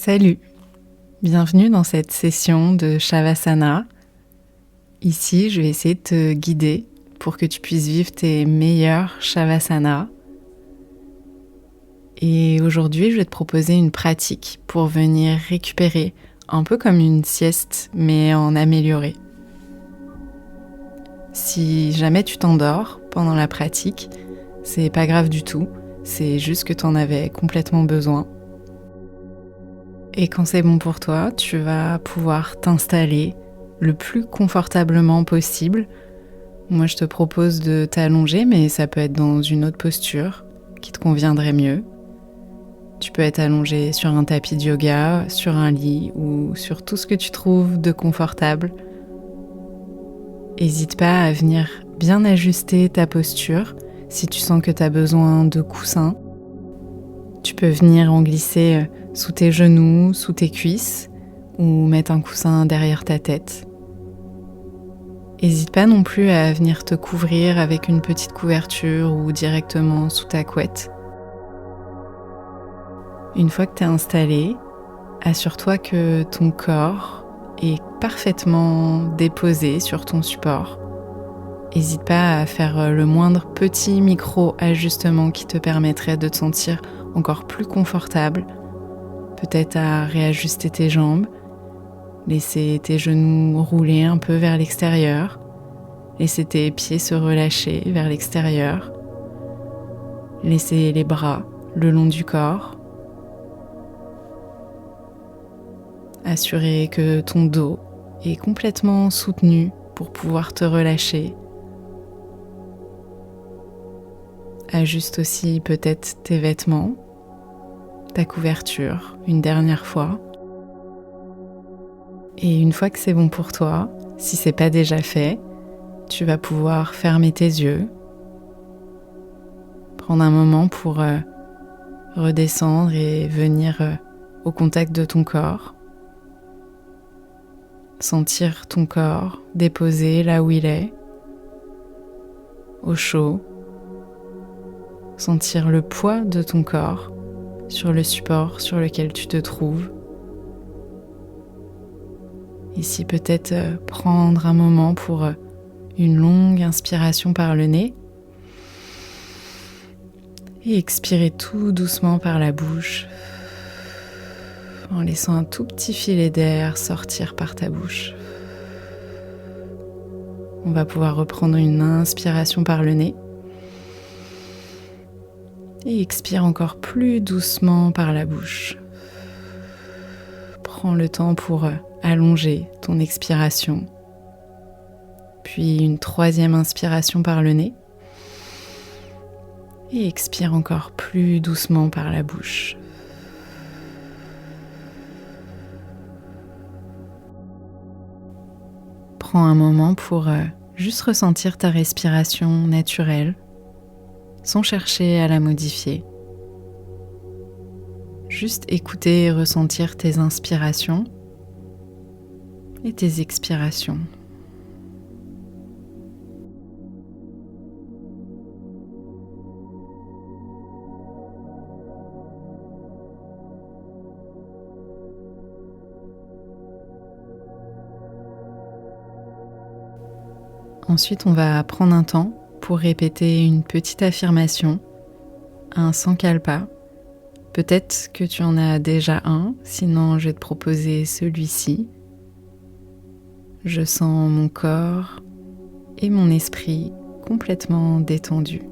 Salut, bienvenue dans cette session de Shavasana. Ici, je vais essayer de te guider pour que tu puisses vivre tes meilleurs Shavasana. Et aujourd'hui, je vais te proposer une pratique pour venir récupérer, un peu comme une sieste, mais en amélioré. Si jamais tu t'endors pendant la pratique, c'est pas grave du tout, c'est juste que tu en avais complètement besoin. Et quand c'est bon pour toi, tu vas pouvoir t'installer le plus confortablement possible. Moi, je te propose de t'allonger, mais ça peut être dans une autre posture qui te conviendrait mieux. Tu peux être allongé sur un tapis de yoga, sur un lit ou sur tout ce que tu trouves de confortable. N'hésite pas à venir bien ajuster ta posture si tu sens que tu as besoin de coussins. Tu peux venir en glisser sous tes genoux, sous tes cuisses ou mettre un coussin derrière ta tête. N'hésite pas non plus à venir te couvrir avec une petite couverture ou directement sous ta couette. Une fois que tu es installé, assure-toi que ton corps est parfaitement déposé sur ton support. N'hésite pas à faire le moindre petit micro-ajustement qui te permettrait de te sentir encore plus confortable. Peut-être à réajuster tes jambes, laisser tes genoux rouler un peu vers l'extérieur, laisser tes pieds se relâcher vers l'extérieur, laisser les bras le long du corps. Assurer que ton dos est complètement soutenu pour pouvoir te relâcher. Ajuste aussi peut-être tes vêtements, ta couverture une dernière fois. Et une fois que c'est bon pour toi, si c'est pas déjà fait, tu vas pouvoir fermer tes yeux, prendre un moment pour redescendre et venir au contact de ton corps. Sentir ton corps déposé là où il est, au chaud. Sentir le poids de ton corps sur le support sur lequel tu te trouves. Ici, peut-être prendre un moment pour une longue inspiration par le nez et expirer tout doucement par la bouche en laissant un tout petit filet d'air sortir par ta bouche. On va pouvoir reprendre une inspiration par le nez et expire encore plus doucement par la bouche. Prends le temps pour allonger ton expiration. Puis une troisième inspiration par le nez. Et expire encore plus doucement par la bouche. Prends un moment pour juste ressentir ta respiration naturelle, sans chercher à la modifier. Juste écouter et ressentir tes inspirations et tes expirations. Ensuite, on va prendre un temps pour répéter une petite affirmation, un sankalpa. Peut-être que tu en as déjà un, sinon je vais te proposer celui-ci. Je sens mon corps et mon esprit complètement détendus.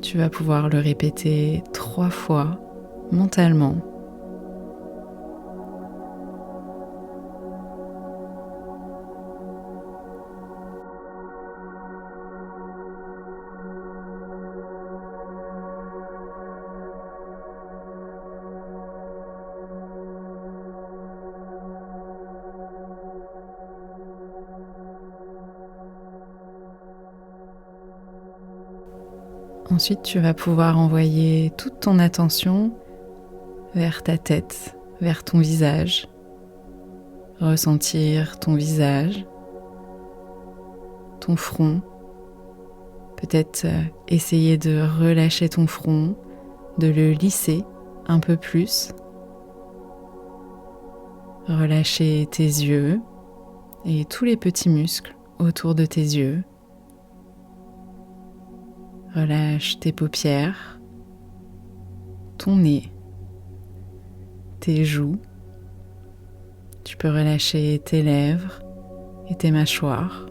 Tu vas pouvoir le répéter 3 fois mentalement. Ensuite, tu vas pouvoir envoyer toute ton attention vers ta tête, vers ton visage. Ressentir ton visage, ton front. Peut-être essayer de relâcher ton front, de le lisser un peu plus relâcher tes yeux et tous les petits muscles autour de tes yeux. Relâche tes paupières, ton nez, tes joues. Tu peux relâcher tes lèvres et tes mâchoires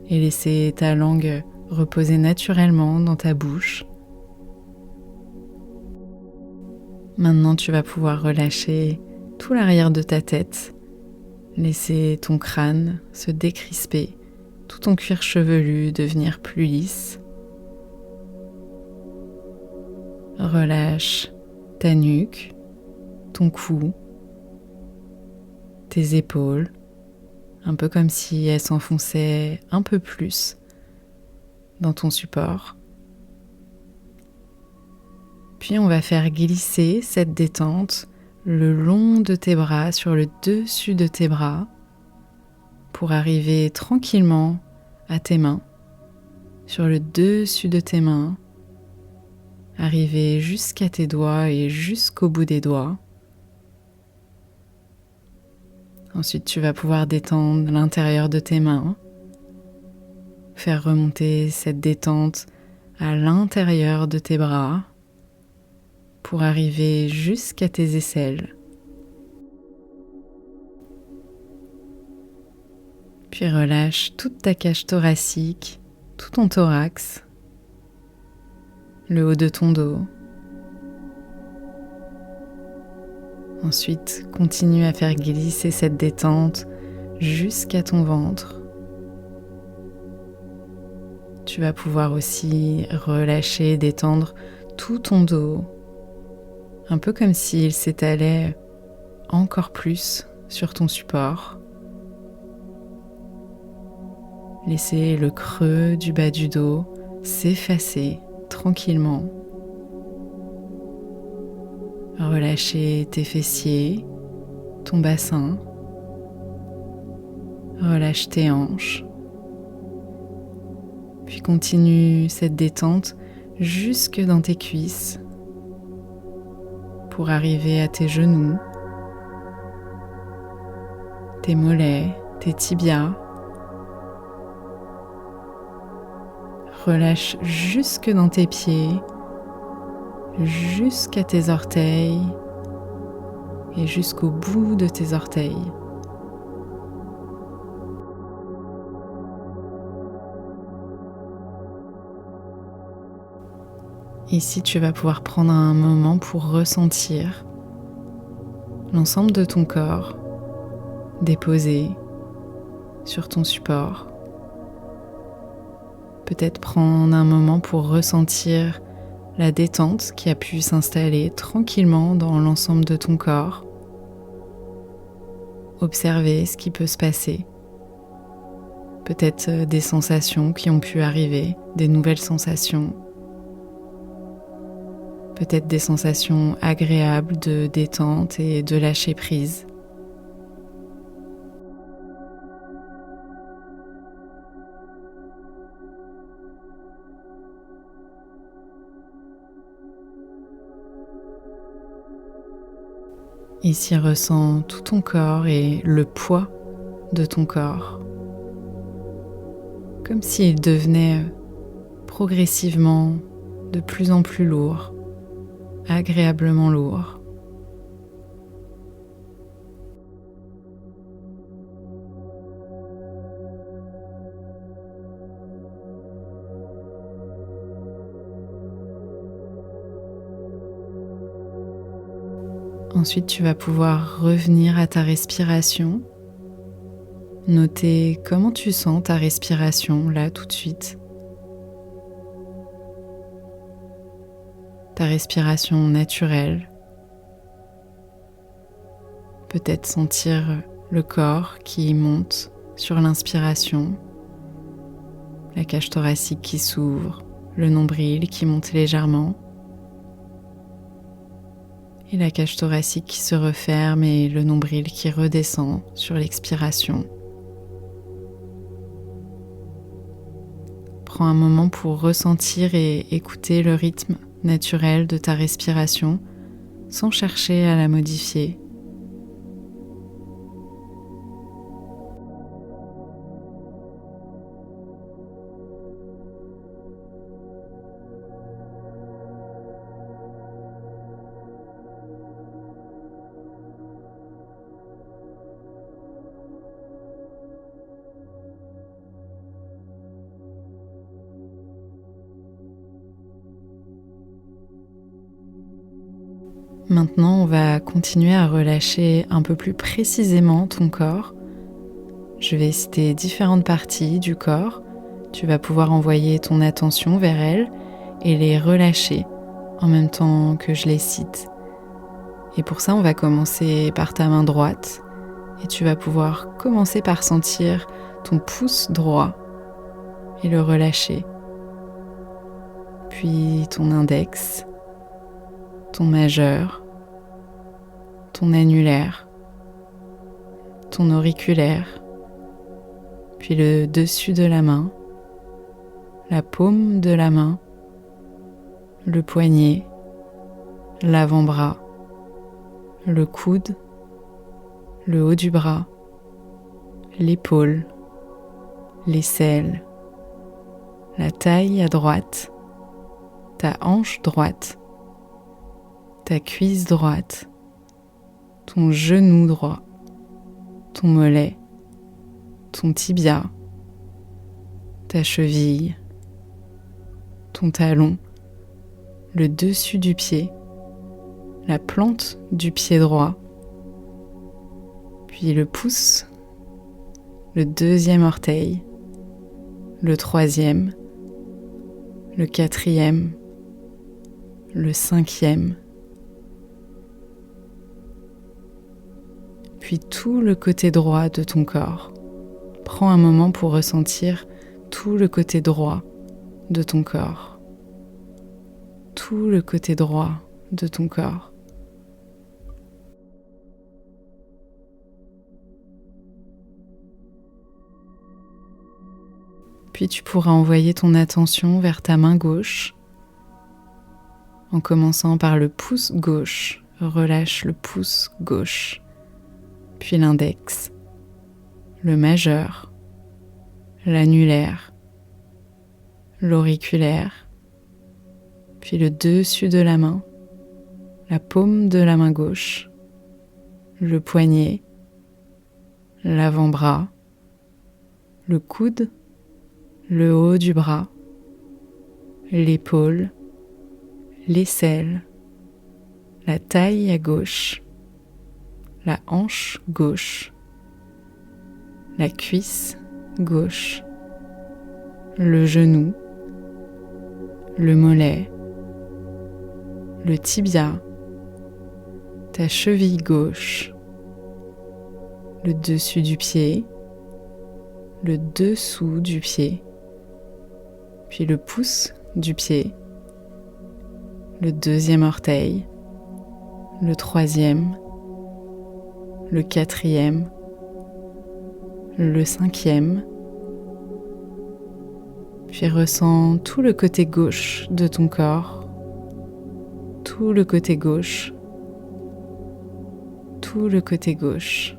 et laisser ta langue reposer naturellement dans ta bouche. Maintenant, tu vas pouvoir relâcher tout l'arrière de ta tête, laisser ton crâne se décrisper, tout ton cuir chevelu devenir plus lisse. Relâche ta nuque, ton cou, tes épaules, un peu comme si elles s'enfonçaient un peu plus dans ton support. Puis on va faire glisser cette détente le long de tes bras sur le dessus de tes bras pour arriver tranquillement à tes mains, sur le dessus de tes mains, arriver jusqu'à tes doigts et jusqu'au bout des doigts. Ensuite, tu vas pouvoir détendre l'intérieur de tes mains, faire remonter cette détente à l'intérieur de tes bras pour arriver jusqu'à tes aisselles. Puis relâche toute ta cage thoracique, tout ton thorax, le haut de ton dos. Ensuite, continue à faire glisser cette détente jusqu'à ton ventre. Tu vas pouvoir aussi relâcher, détendre tout ton dos, un peu comme s'il s'étalait encore plus sur ton support. Laissez le creux du bas du dos s'effacer tranquillement. Relâchez tes fessiers, ton bassin. Relâche tes hanches. Puis continue cette détente jusque dans tes cuisses pour arriver à tes genoux, tes mollets, tes tibias. Relâche jusque dans tes pieds, jusqu'à tes orteils et jusqu'au bout de tes orteils. Ici, tu vas pouvoir prendre un moment pour ressentir l'ensemble de ton corps déposé sur ton support. Peut-être prendre un moment pour ressentir la détente qui a pu s'installer tranquillement dans l'ensemble de ton corps. Observer ce qui peut se passer. Peut-être des sensations qui ont pu arriver, des nouvelles sensations. Peut-être des sensations agréables de détente et de lâcher prise. Ici, ressens tout ton corps et le poids de ton corps, comme s'il devenait progressivement de plus en plus lourd, agréablement lourd. Ensuite, tu vas pouvoir revenir à ta respiration. Noter comment tu sens ta respiration là tout de suite. Ta respiration naturelle. Peut-être sentir le corps qui monte sur l'inspiration, la cage thoracique qui s'ouvre, le nombril qui monte légèrement. Et la cage thoracique qui se referme et le nombril qui redescend sur l'expiration. Prends un moment pour ressentir et écouter le rythme naturel de ta respiration sans chercher à la modifier. Maintenant, on va continuer à relâcher un peu plus précisément ton corps. Je vais citer différentes parties du corps. Tu vas pouvoir envoyer ton attention vers elles et les relâcher en même temps que je les cite. Et pour ça, on va commencer par ta main droite et tu vas pouvoir commencer par sentir ton pouce droit et le relâcher. Puis ton index, ton majeur, ton annulaire, ton auriculaire, puis le dessus de la main, la paume de la main, le poignet, l'avant-bras, le coude, le haut du bras, l'épaule, l'aisselle, la taille à droite, ta hanche droite, ta cuisse droite, ton genou droit, ton mollet, ton tibia, ta cheville, ton talon, le dessus du pied, la plante du pied droit, puis le pouce, le deuxième orteil, le troisième, le quatrième, le cinquième, puis tout le côté droit de ton corps. Prends un moment pour ressentir tout le côté droit de ton corps. Tout le côté droit de ton corps. Puis tu pourras envoyer ton attention vers ta main gauche en commençant par le pouce gauche. Relâche le pouce gauche, puis l'index, le majeur, l'annulaire, l'auriculaire, puis le dessus de la main, la paume de la main gauche, le poignet, l'avant-bras, le coude, le haut du bras, l'épaule, l'aisselle, la taille à gauche, la hanche gauche, la cuisse gauche, le genou, le mollet, le tibia, ta cheville gauche, le dessus du pied, le dessous du pied, puis le pouce du pied, le deuxième orteil, le troisième, le quatrième, le cinquième, puis ressens tout le côté gauche de ton corps, tout le côté gauche, tout le côté gauche.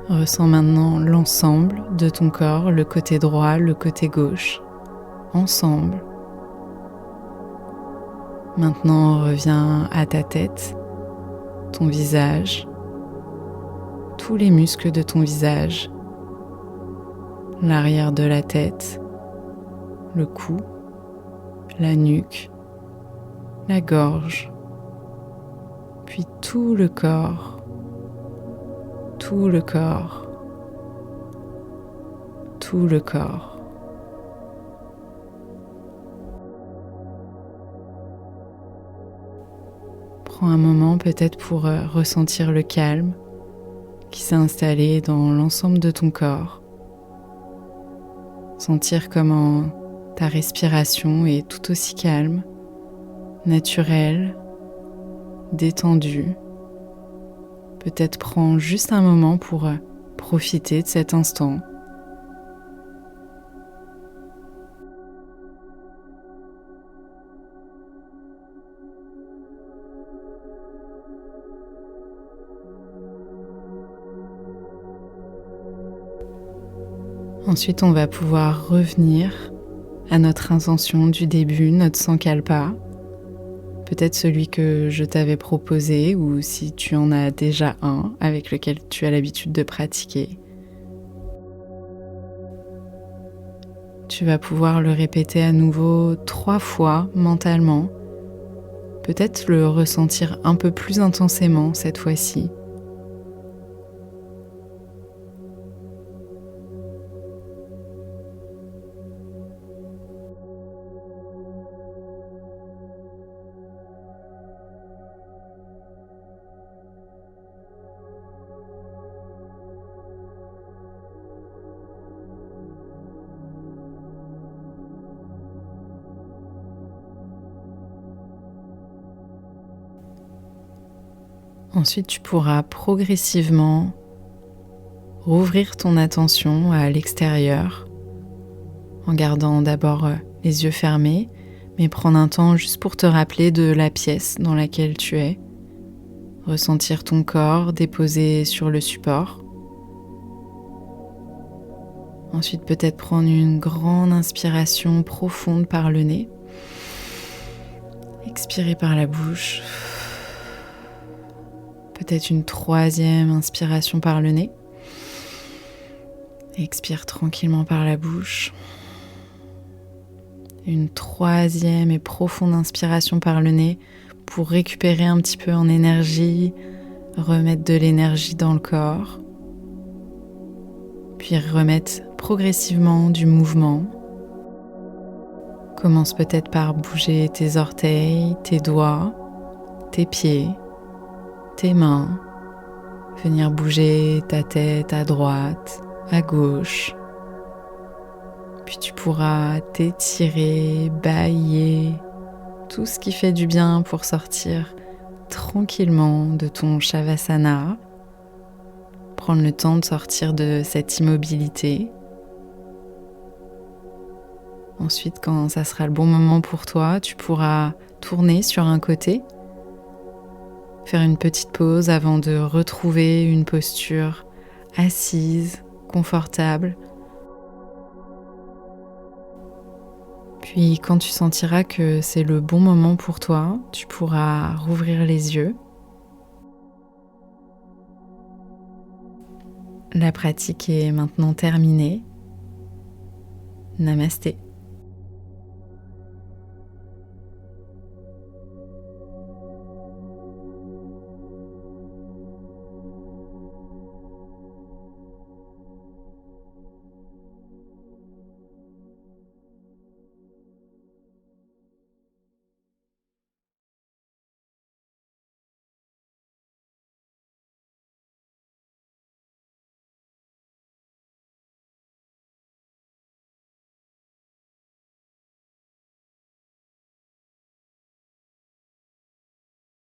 Ressens maintenant l'ensemble de ton corps, le côté droit, le côté gauche, ensemble. Maintenant, reviens à ta tête, ton visage, tous les muscles de ton visage, l'arrière de la tête, le cou, la nuque, la gorge, puis tout le corps. Tout le corps, tout le corps. Prends un moment peut-être pour ressentir le calme qui s'est installé dans l'ensemble de ton corps. Sentir comment ta respiration est tout aussi calme, naturelle, détendue. Peut-être prends juste un moment pour profiter de cet instant. Ensuite, on va pouvoir revenir à notre intention du début, notre Sankalpa. Peut-être celui que je t'avais proposé ou si tu en as déjà un avec lequel tu as l'habitude de pratiquer. Tu vas pouvoir le répéter à nouveau 3 fois mentalement. Peut-être le ressentir un peu plus intensément cette fois-ci. Ensuite, tu pourras progressivement rouvrir ton attention à l'extérieur en gardant d'abord les yeux fermés, mais prendre un temps juste pour te rappeler de la pièce dans laquelle tu es, ressentir ton corps déposé sur le support. Ensuite, peut-être prendre une grande inspiration profonde par le nez, expirer par la bouche. Peut-être une 3e inspiration par le nez. Expire tranquillement par la bouche. Une 3e et profonde inspiration par le nez pour récupérer un petit peu en énergie, remettre de l'énergie dans le corps. Puis remettre progressivement du mouvement. Commence peut-être par bouger tes orteils, tes doigts, tes pieds, tes mains, venir bouger ta tête à droite, à gauche. Puis tu pourras t'étirer, bâiller, tout ce qui fait du bien pour sortir tranquillement de ton Shavasana. Prendre le temps de sortir de cette immobilité. Ensuite, quand ça sera le bon moment pour toi, tu pourras tourner sur un côté. Faire une petite pause avant de retrouver une posture assise, confortable. Puis quand tu sentiras que c'est le bon moment pour toi, tu pourras rouvrir les yeux. La pratique est maintenant terminée. Namasté.